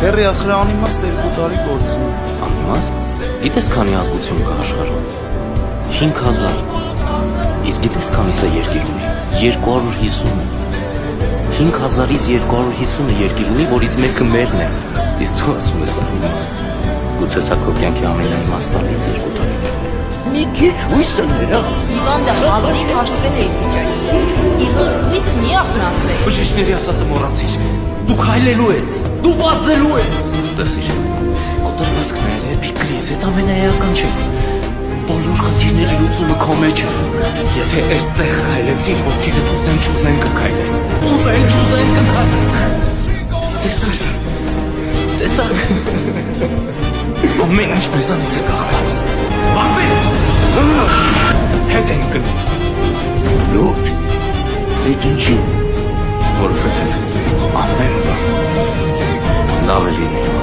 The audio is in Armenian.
Հերրի ախր անիմաստ 2 տարի գործում։ Անիմաստ։ Գիտես քանի ազգություն կա աշխարհում։ 5000։ Իսկ գիտես քանիսը երկիր ունի։ 250-ը։ 5000-ից 250-ը երկիր ունի, որից մեկը մերն է։ Իսկ դու ասում ես անիմաստ։ Գուցե սա քո կյանքի ամենաիմաստալից 2 տարիներն է։ Մի քիչ հույս ըլերա։ Իվանդը հազիվ հաշտվել է վիճակի։ Իզուր հույս մի ախնացրել։ Բժիշկների ասածը մոռացիր։ Դու քայլելու ես, դու վազելու ես։ Տեսիր, կոտրվածքները, փիկրիս, այդ ամենաեական չէ։ Բոլոր խնդիրների լուծումը քո մեջ է։ Եթե այստեղ քայլեցիր, ոտքերը ուզեն կքայլեն։ Ուզեն կքայլեն։ Տեսար։ Ամեն ինչ մեզանից է կախված։ Վապետ։ Հետ ենք գնում։ Լուր, այդ ինչի։ Որովհետև ամեն բան լավ է լինելու։